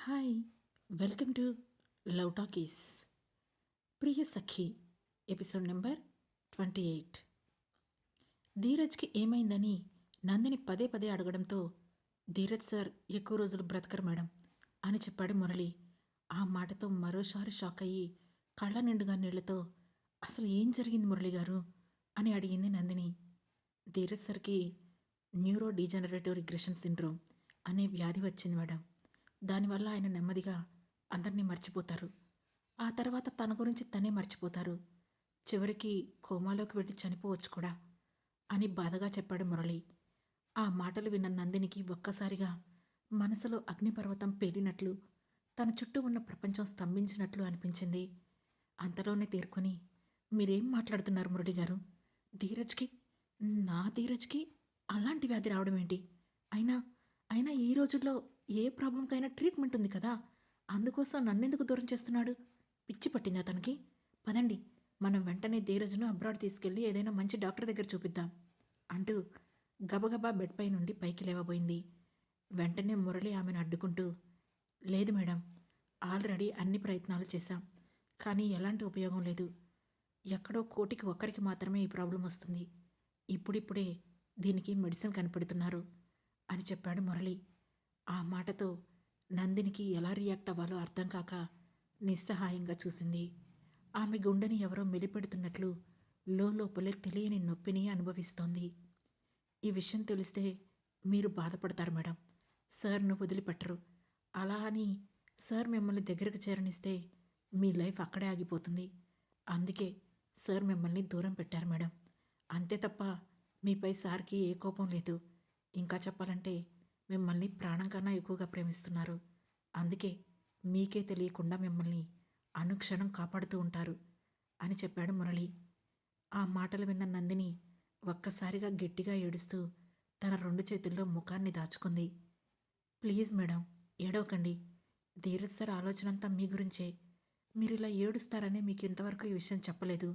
Hi! Welcome to love talkies. Priya Sakhi episode number 28. ధీరజ్కి ఏమైందని నందిని పదే పదే అడగడంతో, ధీరజ్ సార్ ఎక్కువ రోజులు బ్రతకరు మేడం అని చెప్పాడు మురళి. ఆ మాటతో మరోసారి షాక్ అయ్యి కళ్ళ నిండుగా నీళ్లతో, అసలు ఏం జరిగింది మురళి గారు అని అడిగింది నందిని. ధీరజ్ సార్కి న్యూరో డీజనరేటివ్ రిగ్రెషన్ సిండ్రోమ్ అనే వ్యాధి వచ్చింది మేడం. దానివల్ల ఆయన నెమ్మదిగా అందరినీ మర్చిపోతారు. ఆ తర్వాత తన గురించి తనే మర్చిపోతారు. చివరికి కోమాలోకి వెళ్ళి చనిపోవచ్చు కూడా అని బాధగా చెప్పాడు మురళి. ఆ మాటలు విన్న నందినికి ఒక్కసారిగా మనసులో అగ్నిపర్వతం పేలినట్లు, తన చుట్టూ ఉన్న ప్రపంచం స్తంభించినట్లు అనిపించింది. అంతలోనే తేరుకొని, మీరేం మాట్లాడుతున్నారు మురళి గారు? ధీరజ్కి, నా ధీరజ్కి అలాంటి వ్యాధి రావడం ఏంటి? అయినా అయినా ఈ రోజుల్లో ఏ ప్రాబ్లంకైనా ట్రీట్మెంట్ ఉంది కదా, అందుకోసం నన్నెందుకు దూరం చేస్తున్నాడు? పిచ్చి పట్టిందా తనకి? పదండి, మనం వెంటనే ధీరజ్ను అబ్రాడ్ తీసుకెళ్ళి ఏదైనా మంచి డాక్టర్ దగ్గర చూపిద్దాం అంటూ గబగబా బెడ్ పై నుండి పైకి లేవబోయింది. వెంటనే మురళి ఆమెను అడ్డుకుంటూ, లేదు మేడం, ఆల్రెడీ అన్ని ప్రయత్నాలు చేశాం, కానీ ఎలాంటి ఉపయోగం లేదు. ఎక్కడో కోటికి ఒక్కరికి మాత్రమే ఈ ప్రాబ్లం వస్తుంది. ఇప్పుడిప్పుడే దీనికి మెడిసిన్ కనిపెడుతున్నారు అని చెప్పాడు మురళి. ఆ మాటతో నందినికి ఎలా రియాక్ట్ అవ్వాలో అర్థం కాక నిస్సహాయంగా చూసింది. ఆమె గుండెని ఎవరో మెలిపెడుతున్నట్లు లోపలే తెలియని నొప్పిని అనుభవిస్తోంది. ఈ విషయం తెలిస్తే మీరు బాధపడతారు మేడం. సార్ను వదిలిపెట్టరు. అలా అని సార్ మిమ్మల్ని దగ్గరకు చేరనిస్తే మీ లైఫ్ అక్కడే ఆగిపోతుంది. అందుకే సార్ మిమ్మల్ని దూరం పెట్టారు మేడం. అంతే తప్ప మీపై సార్కి ఏ కోపం లేదు. ఇంకా చెప్పాలంటే మిమ్మల్ని ప్రాణం కన్నా ఎక్కువగా ప్రేమిస్తున్నారు. అందుకే మీకే తెలియకుండా మిమ్మల్ని అనుక్షణం కాపాడుతూ ఉంటారు అని చెప్పాడు మురళి. ఆ మాటలు విన్న నందిని ఒక్కసారిగా గట్టిగా ఏడుస్తూ తన 2 చేతుల్లో ముఖాన్ని దాచుకుంది. ప్లీజ్ మేడం, ఏడవకండి. ధీరజ్ సార్ ఆలోచనంతా మీ గురించే. మీరు ఇలా ఏడుస్తారని మీకు ఇంతవరకు ఈ విషయం చెప్పలేదు.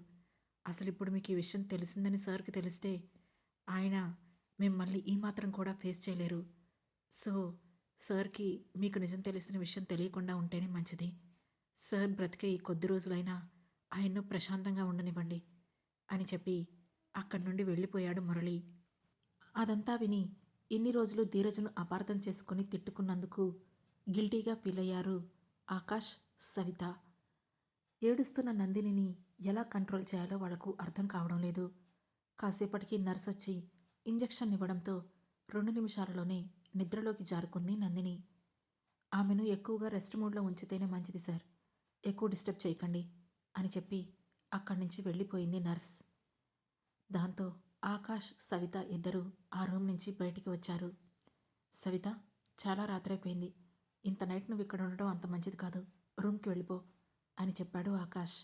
అసలు ఇప్పుడు మీకు ఈ విషయం తెలిసిందని సార్కి తెలిస్తే ఆయన మిమ్మల్ని ఈ మాత్రం కూడా ఫేస్ చేయలేరు. సో సార్కి మీకు నిజం తెలిసిన విషయం తెలియకుండా ఉంటేనే మంచిది. సార్ బ్రతికే ఈ కొద్ది రోజులైనా ఆయన్ను ప్రశాంతంగా ఉండనివ్వండి అని చెప్పి అక్కడి నుండి వెళ్ళిపోయాడు మురళి. అదంతా విని ఇన్ని రోజులు ధీరజ్ను అపార్థం చేసుకుని తిట్టుకున్నందుకు గిల్టీగా ఫీల్ అయ్యారు ఆకాష్, సవిత. ఏడుస్తున్న నందినిని ఎలా కంట్రోల్ చేయాలో వాళ్లకు అర్థం కావడం లేదు. కాసేపటికి నర్స్ వచ్చి ఇంజెక్షన్ ఇవ్వడంతో 2 నిమిషాలలోనే నిద్రలోకి జారుకుంది నందిని. ఆమెను ఎక్కువగా రెస్ట్ మోడ్లో ఉంచితేనే మంచిది సార్, ఎక్కువ డిస్టర్బ్ చేయకండి అని చెప్పి అక్కడి నుంచి వెళ్ళిపోయింది నర్స్. దాంతో ఆకాష్, సవిత ఇద్దరూ ఆ రూమ్ నుంచి బయటికి వచ్చారు. సవిత, చాలా రాత్రైపోయింది. ఇంత నైట్ నువ్వు ఇక్కడ ఉండడం అంత మంచిది కాదు. రూమ్కి వెళ్ళిపో అని చెప్పాడు ఆకాష్.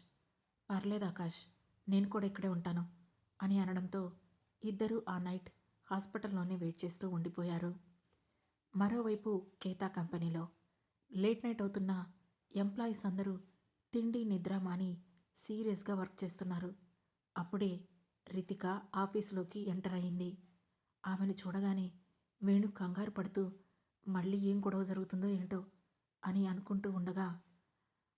పర్లేదు ఆకాష్, నేను కూడా ఇక్కడే ఉంటాను అని అనడంతో ఇద్దరూ ఆ నైట్ హాస్పిటల్లోనే వెయిట్ చేస్తూ ఉండిపోయారు. మరోవైపు కేతా కంపెనీలో లేట్ నైట్ అవుతున్న ఎంప్లాయీస్ అందరూ తిండి నిద్ర మాని సీరియస్గా వర్క్ చేస్తున్నారు. అప్పుడే రితిక ఆఫీసులోకి ఎంటర్ అయింది. ఆమెను చూడగానే వేణు కంగారు పడుతూ మళ్ళీ ఏం గొడవ జరుగుతుందో ఏంటో అని అనుకుంటూ ఉండగా,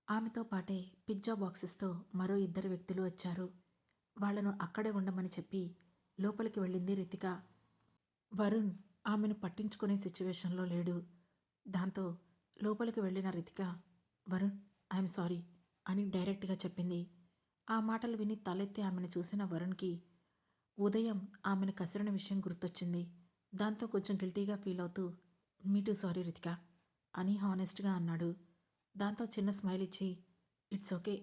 ఆమెతో పాటే పిజ్జా బాక్సెస్తో మరో 2 వ్యక్తులు వచ్చారు. వాళ్లను అక్కడే ఉండమని చెప్పి లోపలికి వెళ్ళింది రితిక. వరుణ్ ఆమెను పట్టించుకునే సిచ్యువేషన్లో లేడు. దాంతో లోపలికి వెళ్ళిన రితిక, వరుణ్, ఐఎమ్ సారీ అని డైరెక్ట్గా చెప్పింది. ఆ మాటలు విని తలెత్తి ఆమెను చూసిన వరుణ్కి ఉదయం ఆమెను కసిరిన విషయం గుర్తొచ్చింది. దాంతో కొంచెం గిల్టీగా ఫీల్ అవుతూ, మీ టూ సారీ రితిక అని హానెస్ట్గా అన్నాడు. దాంతో చిన్న స్మైల్ ఇచ్చి, ఇట్స్ ఓకే,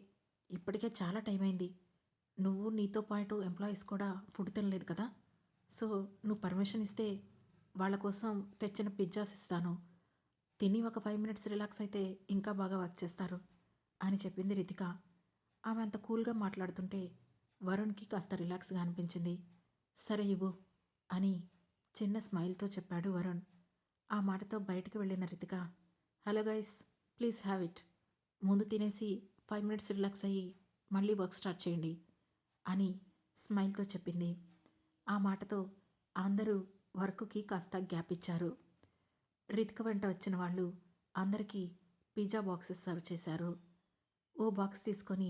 ఇప్పటికే చాలా టైం అయింది. నువ్వు నీతో పాటు ఎంప్లాయీస్ కూడా ఫుడ్ తినలేదు కదా, సో నువ్వు పర్మిషన్ ఇస్తే వాళ్ళ కోసం తెచ్చిన పిజ్జాస్ ఇస్తాను. తిని ఒక 5 మినిట్స్ రిలాక్స్ అయితే ఇంకా బాగా వర్క్ చేస్తారు అని చెప్పింది రితిక. ఆమె అంత కూల్గా మాట్లాడుతుంటే వరుణ్కి కాస్త రిలాక్స్గా అనిపించింది. సరే ఇవ్వు అని చిన్న స్మైల్తో చెప్పాడు వరుణ్. ఆ మాటతో బయటకు వెళ్ళిన Ritika, hello guys, please have it. ముందు తినేసి 5 మినిట్స్ రిలాక్స్ అయ్యి మళ్ళీ వర్క్ స్టార్ట్ చేయండి అని స్మైల్తో చెప్పింది. ఆ మాటతో అందరూ వర్క్కి కాస్త గ్యాప్ ఇచ్చారు. రితిక వెంట వచ్చిన వాళ్ళు అందరికీ పిజ్జా బాక్సెస్ సర్వ్ చేశారు. ఓ బాక్స్ తీసుకొని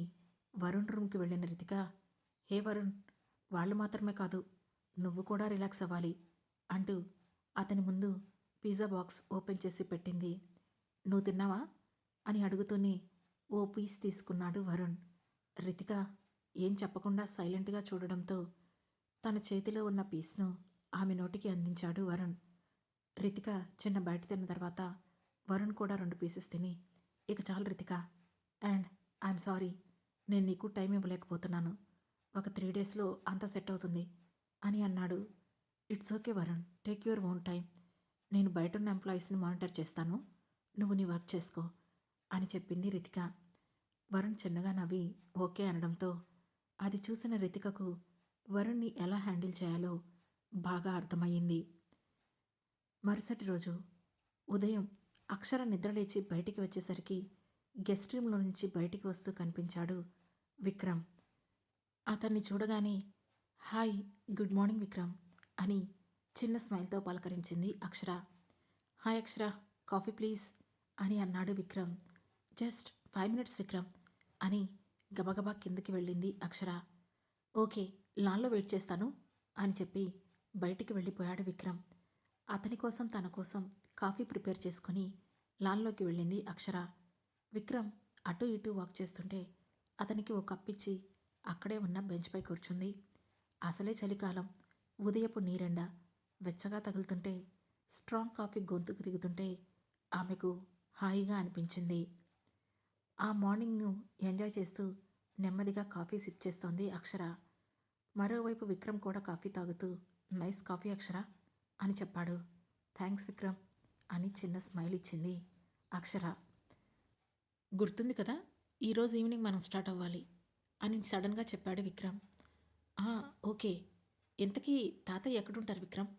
వరుణ్ రూమ్కి వెళ్ళిన రితిక, హే వరుణ్, వాళ్ళు మాత్రమే కాదు, నువ్వు కూడా రిలాక్స్ అవ్వాలి అంటూ అతని ముందు పిజ్జా బాక్స్ ఓపెన్ చేసి పెట్టింది. నువ్వు తిన్నావా అని అడుగుతూనే ఓ పీస్ తీసుకున్నాడు వరుణ్. రితిక ఏం చెప్పకుండా సైలెంట్గా చూడడంతో తన చేతిలో ఉన్న పీస్ను ఆమె నోటికి అందించాడు వరుణ్. రితిక చిన్న బయట తిన్న తర్వాత వరుణ్ కూడా 2 పీసెస్ తిని, ఇక చాలు రితిక, అండ్ ఐఎమ్ సారీ, నేను నీకు టైం ఇవ్వలేకపోతున్నాను, ఒక 3 డేస్లో అంతా సెట్ అవుతుంది అని అన్నాడు. It's okay Varun, take your own time, నేను బయటున్న ఎంప్లాయీస్ని మానిటర్ చేస్తాను, నువ్వు నీ వర్క్ చేసుకో అని చెప్పింది రితిక. వరుణ్ చిన్నగా నవ్వి ఓకే అనడంతో అది చూసిన రితికకు వరుణ్ణి ఎలా హ్యాండిల్ చేయాలో బాగా అర్థమయ్యింది. మరుసటి రోజు ఉదయం అక్షర నిద్రలేచి బయటికి వచ్చేసరికి గెస్ట్ రూమ్లో నుంచి బయటికి వస్తూ కనిపించాడు విక్రమ్. అతన్ని చూడగానే హాయ్, గుడ్ మార్నింగ్ విక్రమ్ అని చిన్న స్మైల్తో పలకరించింది అక్షర. హాయ్ అక్షర, కాఫీ ప్లీజ్ అని అన్నాడు విక్రమ్. జస్ట్ 5 minutes విక్రమ్ అని గబగబా కిందకి వెళ్ళింది అక్షర. ఓకే, లాన్లో వెయిట్ చేస్తాను అని చెప్పి బయటికి వెళ్ళిపోయాడు విక్రమ్. అతని కోసం తన కోసం కాఫీ ప్రిపేర్ చేసుకుని లాన్లోకి వెళ్ళింది అక్షర. విక్రమ్ అటు ఇటు వాక్ చేస్తుంటే అతనికి ఓ కప్పిచ్చి అక్కడే ఉన్న బెంచ్పై కూర్చుంది. అసలే చలికాలం, ఉదయపు నీరెండ వెచ్చగా తగులుతుంటే స్ట్రాంగ్ కాఫీ గొంతుకు దిగుతుంటే ఆమెకు హాయిగా అనిపించింది. ఆ మార్నింగ్ను ఎంజాయ్ చేస్తూ నెమ్మదిగా కాఫీ సిప్ చేస్తోంది అక్షర. మరోవైపు విక్రమ్ కూడా కాఫీ తాగుతూ నైస్ కాఫీ అక్షర అని చెప్పాడు. థ్యాంక్స్ విక్రమ్ అని చిన్న స్మైల్ ఇచ్చింది అక్షర. గుర్తుంది కదా, ఈరోజు ఈవినింగ్ మనం స్టార్ట్ అవ్వాలి అని సడన్గా చెప్పాడు విక్రమ్. ఓకే, ఇంతకీ తాతయ్య ఎక్కడుంటారు విక్రమ్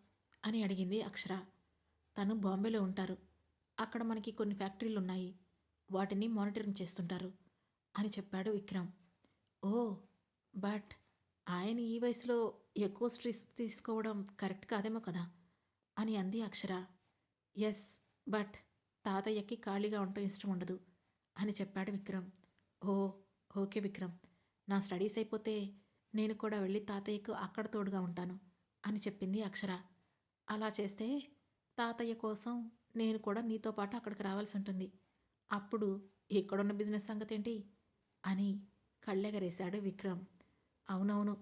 అని అడిగింది అక్షర. తను బాంబేలో ఉంటారు, అక్కడ మనకి కొన్ని ఫ్యాక్టరీలు ఉన్నాయి, వాటిని మానిటరింగ్ చేస్తుంటారు అని చెప్పాడు విక్రమ్. ఓ, బట్ ఆయన ఈ వయసులో ఎక్కువ స్ట్రెస్ తీసుకోవడం కరెక్ట్ కాదేమో కదా అని అంది అక్షర. ఎస్, బట్ తాతయ్యకి ఖాళీగా ఉండటం ఇష్టం ఉండదు అని చెప్పాడు విక్రమ్. ఓ, ఓకే విక్రమ్, నా స్టడీస్ అయిపోతే నేను కూడా వెళ్ళి తాతయ్యకు అక్కడ తోడుగా ఉంటాను అని చెప్పింది అక్షర. అలా చేస్తే తాతయ్య కోసం నేను కూడా నీతో పాటు అక్కడికి రావాల్సి ఉంటుంది, అప్పుడు ఇక్కడున్న బిజినెస్ సంగతి ఏంటి అని కళ్ళెగరేశాడు విక్రమ్. అవునవును,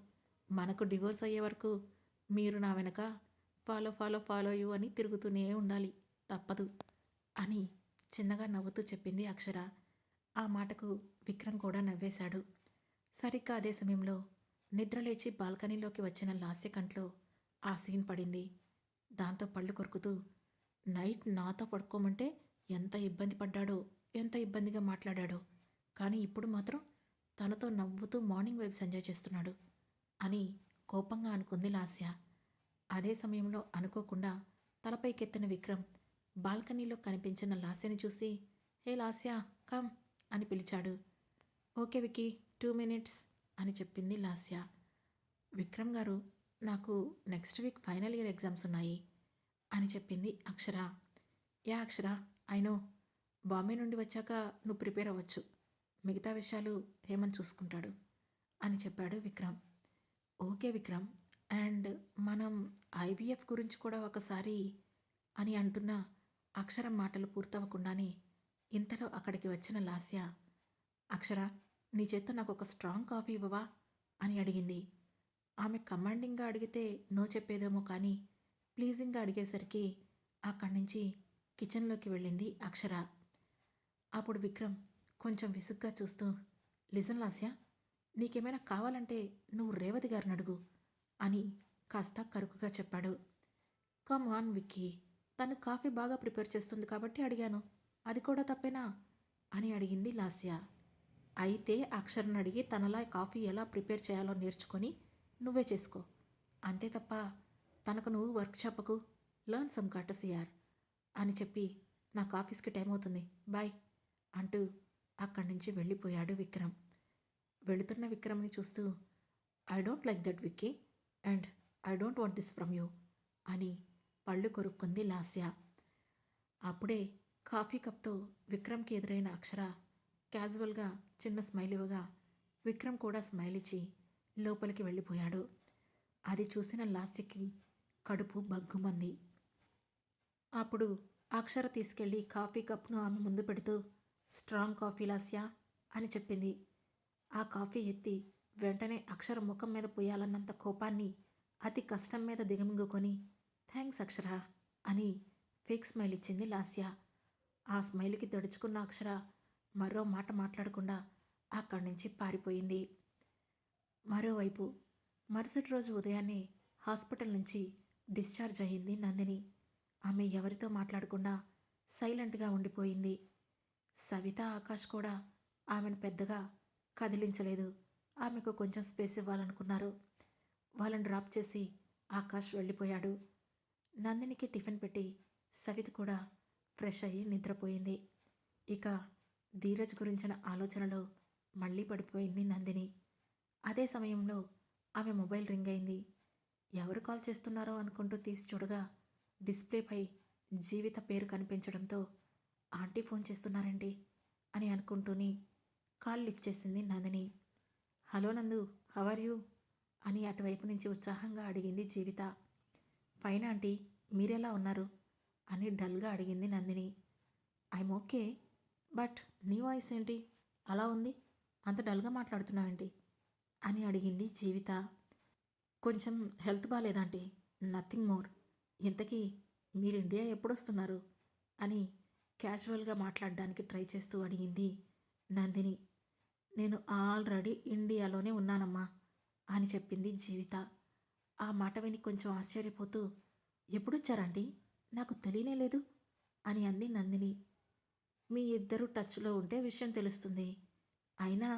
మనకు డివోర్స్ అయ్యే వరకు మీరు నా వెనక ఫాలో ఫాలో ఫాలో యూ అని తిరుగుతూనే ఉండాలి, తప్పదు అని చిన్నగా నవ్వుతూ చెప్పింది అక్షర. ఆ మాటకు విక్రమ్ కూడా నవ్వేశాడు. సరిగ్గా అదే సమయంలో నిద్రలేచి బాల్కనీలోకి వచ్చిన లాస్య కంట్లో ఆ సీన్ పడింది. దాంతో పళ్ళు కొరుకుతూ నైట్ నాతో పడుకోమంటే ఎంత ఇబ్బంది పడ్డాడో, ఎంత ఇబ్బందిగా మాట్లాడాడో, కానీ ఇప్పుడు మాత్రం తనతో నవ్వుతూ మార్నింగ్ వైబ్స్ ఎంజాయ్ చేస్తున్నాడు అని కోపంగా అనుకుంది లాస్య. అదే సమయంలో అనుకోకుండా తలపైకెత్తిన విక్రమ్ బాల్కనీలో కనిపించిన లాస్యని చూసి హే లాస్య, కమ్ అని పిలిచాడు. ఓకే విక్కీ, 2 minutes అని చెప్పింది లాస్య. విక్రమ్ గారు, నాకు next week final year exams ఉన్నాయి అని చెప్పింది Akshara. Yeah Akshara, I know, Bombay నుండి వచ్చాక నువ్వు ప్రిపేర్ అవ్వచ్చు, మిగతా విషయాలు హేమంత్ చూసుకుంటాడు అని చెప్పాడు విక్రమ్. ఓకే విక్రమ్, అండ్ మనం ఐవీఎఫ్ గురించి కూడా ఒకసారి అని అంటున్న అక్షరం మాటలు పూర్తవ్వకుండానే ఇంతలో అక్కడికి వచ్చిన లాస్య, అక్షర, నీ చేత్తో నాకు ఒక స్ట్రాంగ్ కాఫీ ఇవ్వవా అని అడిగింది. ఆమె కమాండింగ్గా అడిగితే నో చెప్పేదేమో కానీ ప్లీజింగ్గా అడిగేసరికి అక్కడి నుంచి కిచెన్లోకి వెళ్ళింది అక్షర. అప్పుడు విక్రమ్ కొంచెం విసుగ్గా చూస్తూ, లిజన్ లాస్య, నీకేమైనా కావాలంటే నువ్వు రేవతి గారిని అడుగు అని కాస్త కరుకుగా చెప్పాడు. కమ్ ఆన్ విక్కీ, తను కాఫీ బాగా ప్రిపేర్ చేస్తుంది కాబట్టి అడిగాను, అది కూడా తప్పేనా అని అడిగింది లాస్య. అయితే అక్షర్ని అడిగి తనలా కాఫీ ఎలా ప్రిపేర్ చేయాలో నేర్చుకొని నువ్వే చేసుకో, అంతే తప్ప తనకు నువ్వు వర్క్ చెప్పకు, లర్న్ సమ్ కర్టసీయార్ అని చెప్పి నాకు ఆఫీస్కి టైం అవుతుంది, బాయ్ అంటూ అక్కడి నుంచి వెళ్ళిపోయాడు విక్రమ్. వెళుతున్న విక్రమ్ని చూస్తూ I don't like that Vicky, and I don't want this from you అని పళ్ళు కొరుక్కుంది లాస్య. అప్పుడే కాఫీ కప్తో విక్రమ్కి ఎదురైన అక్షర క్యాజువల్గా చిన్న స్మైల్ ఇవ్వగా విక్రమ్ కూడా స్మైల్ ఇచ్చి లోపలికి వెళ్ళిపోయాడు. అది చూసిన లాస్యకి కడుపు బగ్గుమంది. అప్పుడు అక్షర తీసుకెళ్లి కాఫీ కప్ను ఆమె ముందు పెడుతూ స్ట్రాంగ్ కాఫీ లాస్య అని చెప్పింది. ఆ కాఫీ ఎత్తి వెంటనే అక్షర ముఖం మీద పోయాలన్నంత కోపాన్ని అతి కష్టం మీద దిగమింగుకొని థ్యాంక్స్ అక్షర అని ఫేక్ స్మైల్ ఇచ్చింది లాస్య. ఆ స్మైల్కి దడుచుకున్న అక్షర మరో మాట మాట్లాడకుండా అక్కడి నుంచి పారిపోయింది. మరోవైపు మరుసటి రోజు ఉదయాన్నే హాస్పిటల్ నుంచి డిశ్చార్జ్ అయ్యింది నందిని. ఆమె ఎవరితో మాట్లాడకుండా సైలెంట్గా ఉండిపోయింది. సవిత, ఆకాష్ కూడా ఆమెను పెద్దగా కదిలించలేదు. ఆమెకు కొంచెం స్పేస్ ఇవ్వాలనుకున్నారు. వాళ్ళని డ్రాప్ చేసి ఆకాష్ వెళ్ళిపోయాడు. నందినికి టిఫిన్ పెట్టి సవిత కూడా ఫ్రెష్ అయ్యి నిద్రపోయింది. ఇక ధీరజ్ గురించిన ఆలోచనలో మళ్ళీ పడిపోయింది నందిని. అదే సమయంలో ఆమె మొబైల్ రింగ్ అయింది. ఎవరు కాల్ చేస్తున్నారో అనుకుంటూ తీసి చూడగా డిస్ప్లేపై జీవిత పేరు కనిపించడంతో ఆంటీ ఫోన్ చేస్తున్నారండి అని అనుకుంటూనే కాల్ లిఫ్ట్ చేసింది నందిని. హలో నందు, హౌ ఆర్ యూ అని అటువైపు నుంచి ఉత్సాహంగా అడిగింది జీవిత. ఫైన్ ఆంటీ, మీరెలా ఉన్నారు అని డల్గా అడిగింది నందిని. ఐఎమ్ ఓకే, బట్ నీ వాయిస్ ఏంటి అలా ఉంది, అంత డల్గా మాట్లాడుతున్నావేంటి అని అడిగింది జీవిత. కొంచెం హెల్త్ బాగాలేదాంటీ, నథింగ్ మోర్. ఇంతకీ మీరు ఇండియా ఎప్పుడొస్తున్నారు అని క్యాజువల్గా మాట్లాడడానికి ట్రై చేస్తూ అడిగింది నందిని. నేను ఆల్రెడీ ఇండియాలోనే ఉన్నానమ్మా అని చెప్పింది జీవిత. ఆ మాట విని కొంచెం ఆశ్చర్యపోతూ ఎప్పుడొచ్చారండి, నాకు తెలియనే లేదు అని అంది నందిని. మీ ఇద్దరు టచ్లో ఉంటే విషయం తెలుస్తుంది. అయినా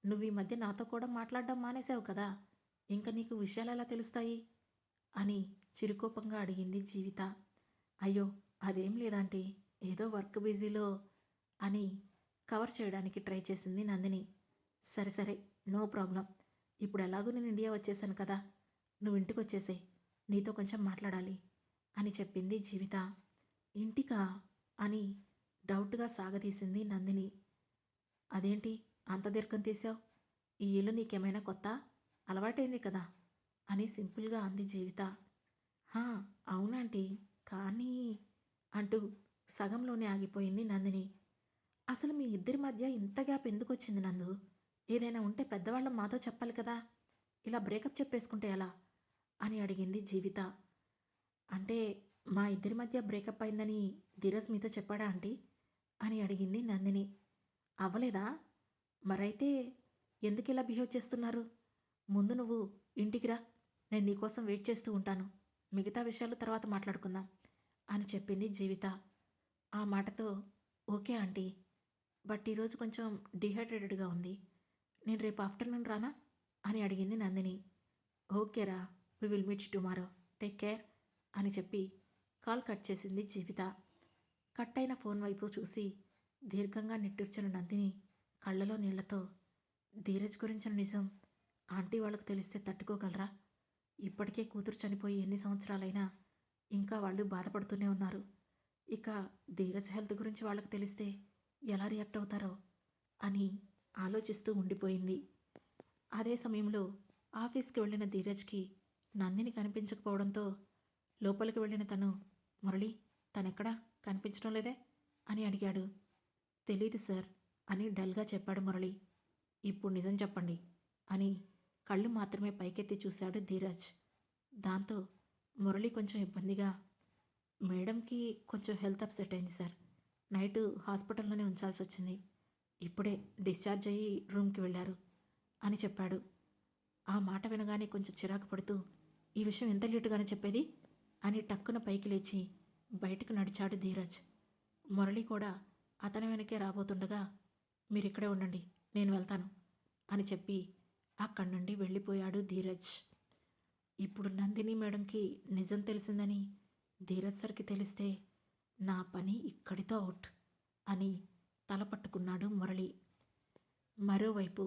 నువ్వు ఈ మధ్య నాతో కూడా మాట్లాడడం మానేశావు కదా, ఇంకా నీకు విషయాలు ఎలా తెలుస్తాయి అని చిరుకోపంగా అడిగింది జీవిత. అయ్యో అదేం లేదంటే ఏదో వర్క్ బిజీలో అని కవర్ చేయడానికి ట్రై చేసింది నందిని. సరే సరే, నో ప్రాబ్లం. ఇప్పుడు ఎలాగూ నేను ఇండియా వచ్చేసాను కదా, నువ్వు ఇంటికి వచ్చేసే, నీతో కొంచెం మాట్లాడాలి అని చెప్పింది జీవిత. ఇంటికా అని డౌట్గా సాగతీసింది నందిని. అదేంటి అంత దీర్ఘం తీసావు, ఈ ఇల్లు నీకేమైనా కొత్త, అలవాటైంది కదా అని సింపుల్గా అంది జీవిత. హా అవునంటీ, కానీ అంటూ సగంలోనే ఆగిపోయింది నందిని. అసలు మీ ఇద్దరి మధ్య ఇంత గ్యాప్ ఎందుకు వచ్చింది నందు? ఏదైనా ఉంటే పెద్దవాళ్ళం మాతో చెప్పాలి కదా, ఇలా బ్రేకప్ చెప్పేసుకుంటే ఎలా అని అడిగింది జీవిత. అంటే మా ఇద్దరి మధ్య బ్రేకప్ అయిందని ధీరజ్ మీతో చెప్పాడా ఆంటీ అని అడిగింది నందిని. అవ్వలేదా? మరైతే ఎందుకు ఇలా బిహేవ్ చేస్తున్నారు? ముందు నువ్వు ఇంటికి రా, నేను నీకోసం వెయిట్ చేస్తూ ఉంటాను, మిగతా విషయాలు తర్వాత మాట్లాడుకుందాం అని చెప్పింది జీవిత. ఆ మాటతో ఓకే ఆంటీ, బట్ ఈరోజు కొంచెం డిహైడ్రేటెడ్గా ఉంది, నేను రేపు ఆఫ్టర్నూన్ రానా అని అడిగింది నందిని. ఓకేరా, we will meet tomorrow, take care అని చెప్పి కాల్ కట్ చేసింది జీవిత. కట్ అయిన ఫోన్ వైపు చూసి దీర్ఘంగా నిట్టూర్చిన నందిని కళ్ళలో నీళ్లతో ధీరజ్ గురించిన నిజం ఆంటీ వాళ్ళకు తెలిస్తే తట్టుకోగలరా? ఇప్పటికే కూతురు చనిపోయి ఎన్ని సంవత్సరాలైనా ఇంకా వాళ్ళు బాధపడుతూనే ఉన్నారు. ఇక ధీరజ్ హెల్త్ గురించి వాళ్ళకు తెలిస్తే ఎలా రియాక్ట్ అవుతారో అని ఆలోచిస్తూ ఉండిపోయింది. అదే సమయంలో ఆఫీస్కి వెళ్ళిన ధీరజ్కి నందిని కనిపించకపోవడంతో లోపలికి వెళ్ళిన తను మురళి, తనెక్కడా కనిపించడం లేదే అని అడిగాడు. తెలీదు సార్ అని డల్గా చెప్పాడు మురళి. ఇప్పుడు నిజం చెప్పండి అని కళ్ళు మాత్రమే పైకెత్తి చూశాడు ధీరజ్. దాంతో మురళి కొంచెం ఇబ్బందిగా, మేడంకి కొంచెం హెల్త్ అప్సెట్ అయింది సార్, నైట్ హాస్పిటల్లోనే ఉంచాల్సి వచ్చింది, ఇప్పుడే డిశ్చార్జ్ అయ్యి రూమ్కి వెళ్ళారు అని చెప్పాడు. ఆ మాట వినగానే కొంచెం చిరాకు పడుతూ ఈ విషయం ఎంత లేటుగానే చెప్పేది అని టక్కున పైకి లేచి బయటకు నడిచాడు ధీరజ్. మురళి కూడా అతని వెనకే రాబోతుండగా మీరిక్కడే ఉండండి, నేను వెళ్తాను అని చెప్పి అక్కడి నుండి వెళ్ళిపోయాడు ధీరజ్. ఇప్పుడు నందిని మేడంకి నిజం తెలిసిందని ధీరజ్ సార్కి తెలిస్తే నా పని ఇక్కడితో అవుట్ అని తల పట్టుకున్నాడు మురళి. మరోవైపు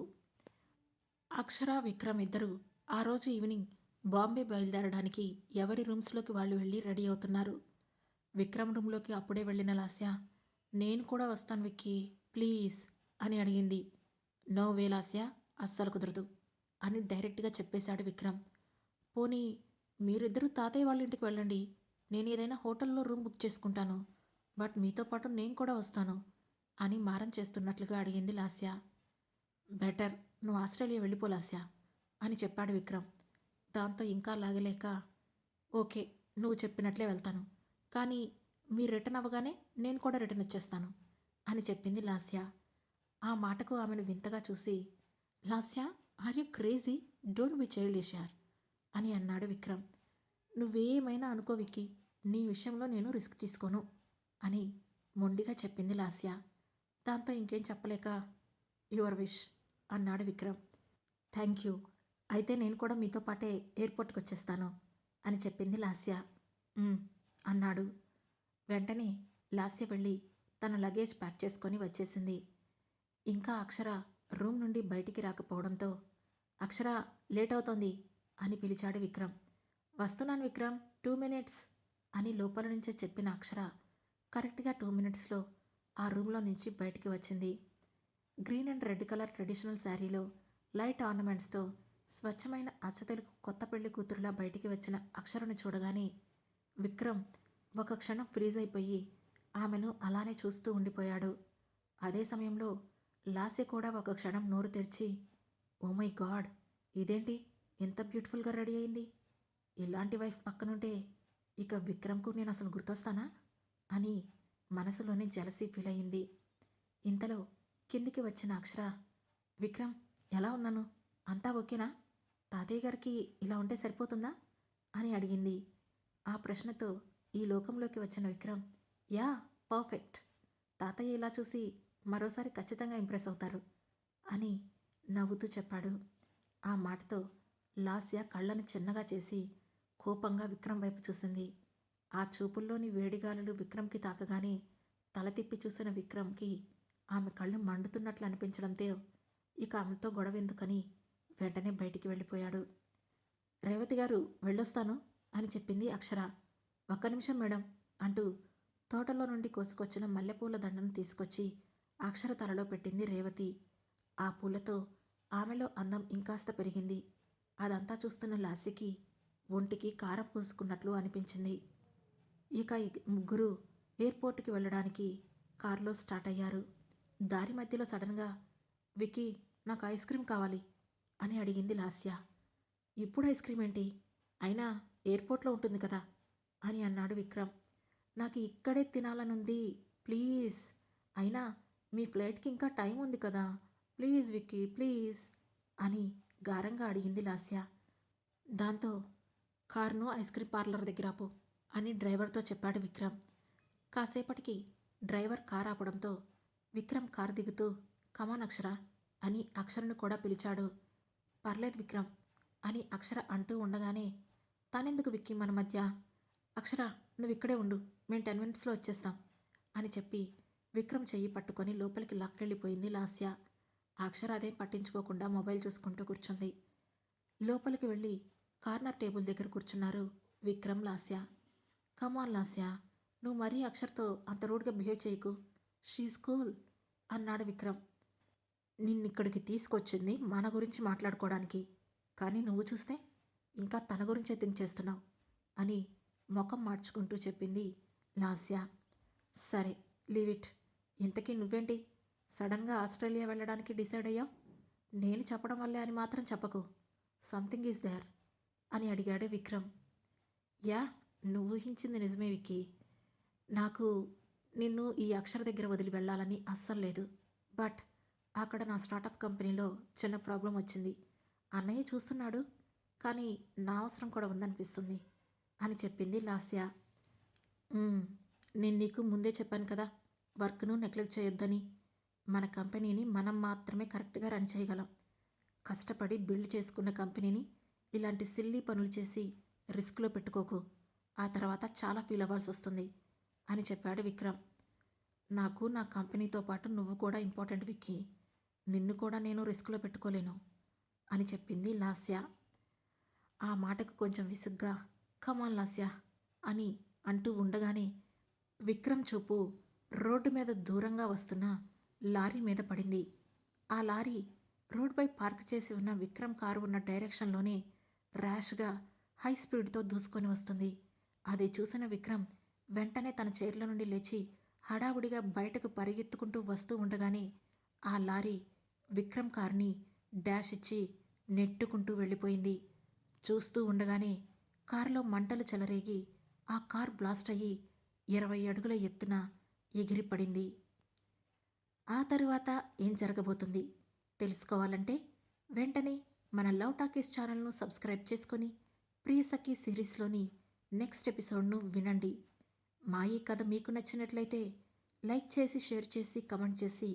అక్షర, విక్రమ్ ఇద్దరు ఆ రోజు ఈవినింగ్ బాంబే బయలుదేరడానికి ఎవరి రూమ్స్లోకి వాళ్ళు వెళ్ళి రెడీ అవుతున్నారు. విక్రమ్ రూమ్లోకి అప్పుడే వెళ్ళిన లాస్య నేను కూడా వస్తాను విక్కీ, ప్లీజ్ అని అడిగింది. నో వే లాస్య, అస్సలు కుదరదు అని డైరెక్ట్గా చెప్పేశాడు విక్రమ్. పోనీ మీరిద్దరూ తాతయ్య వాళ్ళ ఇంటికి వెళ్ళండి, నేను ఏదైనా హోటల్లో రూమ్ బుక్ చేసుకుంటాను, బట్ మీతో పాటు నేను కూడా వస్తాను అని మారం చేస్తున్నట్లుగా అడిగింది లాస్య. బెటర్ నువ్వు ఆస్ట్రేలియా వెళ్ళిపో లాస్య అని చెప్పాడు విక్రమ్. దాంతో ఇంకా లాగలేక, ఓకే నువ్వు చెప్పినట్లే వెళ్తాను, కానీ మీరు రిటర్న్ అవ్వగానే నేను కూడా రిటర్న్ వచ్చేస్తాను అని చెప్పింది లాస్య. ఆ మాటకు ఆమెను వింతగా చూసి, Lasya are you crazy, don't be childish యార్ అని అన్నాడు విక్రమ్. నువ్వేమైనా అనుకో విక్కీ, నీ విషయంలో నేను రిస్క్ తీసుకోను అని మొండిగా చెప్పింది లాస్య. దాంతో ఇంకేం చెప్పలేక, యువర్ విష్ అన్నాడు విక్రమ్. థ్యాంక్ యూ, అయితే నేను కూడా మీతో పాటే ఎయిర్పోర్ట్కి వచ్చేస్తాను అని చెప్పింది లాస్య. "మ్మ్" అన్నాడు. వెంటనే లాస్య వెళ్ళి తన లగేజ్ ప్యాక్ చేసుకొని వచ్చేసింది. ఇంకా అక్షర రూమ్ నుండి బయటికి రాకపోవడంతో, అక్షర లేట్ అవుతోంది అని పిలిచాడు విక్రమ్. వస్తున్నాను విక్రమ్, 2 మినిట్స్ అని లోపల నుంచే చెప్పిన అక్షర కరెక్ట్గా 2 మినిట్స్లో ఆ రూమ్లో నుంచి బయటికి వచ్చింది. Green and red colour traditional శారీలో లైట్ ఆర్నమెంట్స్తో స్వచ్ఛమైన అచ్చతెలుగు కొత్త పెళ్లి కూతురులా బయటికి వచ్చిన అక్షరను చూడగానే విక్రమ్ ఒక క్షణం ఫ్రీజ్ అయిపోయి ఆమెను అలానే చూస్తూ ఉండిపోయాడు. అదే సమయంలో లాస్య కూడా ఒక క్షణం నోరు తెరిచి, ఓ మై గాడ్, ఇదేంటి ఎంత బ్యూటిఫుల్గా రెడీ అయింది, ఇలాంటి వైఫ్ పక్కనుంటే ఇక విక్రమ్కు నేను అసలు గుర్తొస్తానా అని మనసులోనే జలసీ ఫీల్ అయింది. ఇంతలో కిందికి వచ్చిన అక్షర, విక్రమ్ ఎలా ఉన్నాను, అంతా ఓకేనా, తాతయ్య గారికి ఇలా ఉంటే సరిపోతుందా అని అడిగింది. ఆ ప్రశ్నతో ఈ లోకంలోకి వచ్చిన విక్రమ్, యా పర్ఫెక్ట్, తాతయ్య ఇలా చూసి మరోసారి ఖచ్చితంగా ఇంప్రెస్ అవుతారు అని నవ్వుతూ చెప్పాడు. ఆ మాటతో లాస్య కళ్ళను చిన్నగా చేసి కోపంగా విక్రమ్ వైపు చూసింది. ఆ చూపుల్లోని వేడిగాలులు విక్రమ్కి తాకగానే తల తిప్పి చూసిన విక్రమ్కి ఆమె కళ్ళు మండుతున్నట్లు అనిపించడంతో ఇక ఆమెతో గొడవెందుకని వెంటనే బయటికి వెళ్ళిపోయాడు. రేవతి గారు వెళ్ళొస్తాను అని చెప్పింది అక్షర. ఒక్క నిమిషం మేడం అంటూ తోటలో నుండి కోసుకొచ్చిన మల్లెపూల దండను తీసుకొచ్చి అక్షర తలలో పెట్టింది రేవతి. ఆ పూలతో ఆమెలో అందం ఇంకాస్త పెరిగింది. అదంతా చూస్తున్న లాస్యకి ఒంటికి కారం పూసుకున్నట్లు అనిపించింది. ఇక ఈ ముగ్గురు ఎయిర్పోర్ట్కి వెళ్ళడానికి కారులో స్టార్ట్ అయ్యారు. దారి మధ్యలో సడన్గా, విక్కీ నాకు ఐస్ క్రీమ్ కావాలి అని అడిగింది లాస్య. ఇప్పుడు ఐస్ క్రీమ్ ఏంటి, అయినా ఎయిర్పోర్ట్లో ఉంటుంది కదా అని అన్నాడు విక్రమ్. నాకు ఇక్కడే తినాలనుంది ప్లీజ్, అయినా మీ ఫ్లైట్కి ఇంకా టైం ఉంది కదా, ప్లీజ్ విక్కీ ప్లీజ్ అని గారంగా అడిగింది లాస్య. దాంతో కారును ఐస్ క్రీమ్ పార్లర్ దగ్గర ఆపు అని డ్రైవర్తో చెప్పాడు విక్రమ్. కాసేపటికి డ్రైవర్ కారు ఆపడంతో విక్రమ్ కారు దిగుతూ, కమాన్ అక్షర అని అక్షరను కూడా పిలిచాడు. పర్లేదు విక్రమ్ అని అక్షర అంటూ ఉండగానే, తానెందుకు విక్కీ మన మధ్య, అక్షర నువ్వు ఇక్కడే ఉండు, మేము 10 మినిట్స్లో వచ్చేస్తాం అని చెప్పి విక్రమ్ చెయ్యి పట్టుకొని లోపలికి లాక్కెళ్ళిపోయింది లాస్య. అక్షర అదేం పట్టించుకోకుండా మొబైల్ చూసుకుంటూ కూర్చుంది. లోపలికి వెళ్ళి కార్నర్ టేబుల్ దగ్గర కూర్చున్నారు విక్రమ్ లాస్య. కమాన్ లాస్య, నువ్వు మరీ అక్షర్తో అంత రూడ్గా బిహేవ్ చేయకు, షీజ్ కూల్ అన్నాడు విక్రమ్. నిన్నిక్కడికి తీసుకొచ్చింది మన గురించి మాట్లాడుకోవడానికి, కానీ నువ్వు చూస్తే ఇంకా తన గురించే థింక్ చేస్తున్నావు అని ముఖం మార్చుకుంటూ చెప్పింది లాస్య. సరే లీవ్ ఇట్, ఇంతకీ నువ్వేంటి సడన్గా ఆస్ట్రేలియా వెళ్ళడానికి డిసైడ్ అయ్యావు, నేను చెప్పడం వల్లే అని మాత్రం చెప్పకు, సంథింగ్ ఈజ్ దేర్ అని అడిగాడు విక్రమ్. యా, నువ్వు ఊహించింది నిజమే విక్కీ, నాకు నిన్ను ఈ అక్షర దగ్గర వదిలి వెళ్ళాలని అస్సలు లేదు, బట్ అక్కడ నా స్టార్టప్ కంపెనీలో చిన్న ప్రాబ్లం వచ్చింది, అన్నయ్య చూస్తున్నాడు, కానీ నా అవసరం కూడా ఉందనిపిస్తుంది అని చెప్పింది లాస్య. నేను నీకు ముందే చెప్పాను కదా, వర్క్ను నెగ్లెక్ట్ చేయొద్దని, మన కంపెనీని మనం మాత్రమే కరెక్ట్గా రన్ చేయగలం, కష్టపడి బిల్డ్ చేసుకున్న కంపెనీని ఇలాంటి సిల్లీ పనులు చేసి రిస్క్లో పెట్టుకోకు, ఆ తర్వాత చాలా ఫీల్ అవ్వాల్సి వస్తుంది అని చెప్పాడు విక్రమ్. నాకు నా కంపెనీతో పాటు నువ్వు కూడా ఇంపార్టెంట్ విక్కీ, నిన్ను కూడా నేను రిస్క్లో పెట్టుకోలేను అని చెప్పింది లాస్య. ఆ మాటకు కొంచెం విసుగ్గా, కమాన్ లాస్య అని అంటూ ఉండగానే విక్రమ్ చూపు రోడ్డు మీద దూరంగా వస్తున్న లారీ మీద పడింది. ఆ లారీ రోడ్డుపై పార్క్ చేసి ఉన్న విక్రమ్ కారు ఉన్న డైరెక్షన్లోనే ర్యాష్గా హై స్పీడ్తో దూసుకొని వస్తుంది. అది చూసిన విక్రమ్ వెంటనే తన చైర్లో నుండి లేచి హడావుడిగా బయటకు పరిగెత్తుకుంటూ వస్తూ ఉండగానే ఆ లారీ విక్రమ్ కార్ని డాష్ ఇచ్చి నెట్టుకుంటూ వెళ్ళిపోయింది. చూస్తూ ఉండగానే కారులో మంటలు చెలరేగి ఆ కార్ బ్లాస్ట్ అయ్యి 20 అడుగుల ఎత్తున ఎగిరిపడింది. ఆ తరువాత ఏం జరగబోతుంది తెలుసుకోవాలంటే వెంటనే మన లవ్ టాకీస్ ఛానల్ను సబ్స్క్రైబ్ చేసుకొని ప్రియసఖి సిరీస్లోని నెక్స్ట్ ఎపిసోడ్ను వినండి. మా ఈ కథ మీకు నచ్చినట్లయితే లైక్ చేసి, షేర్ చేసి, కమెంట్ చేసి,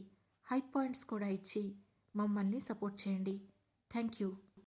హై పాయింట్స్ కూడా ఇచ్చి మమ్మల్ని సపోర్ట్ చేయండి. Thank you.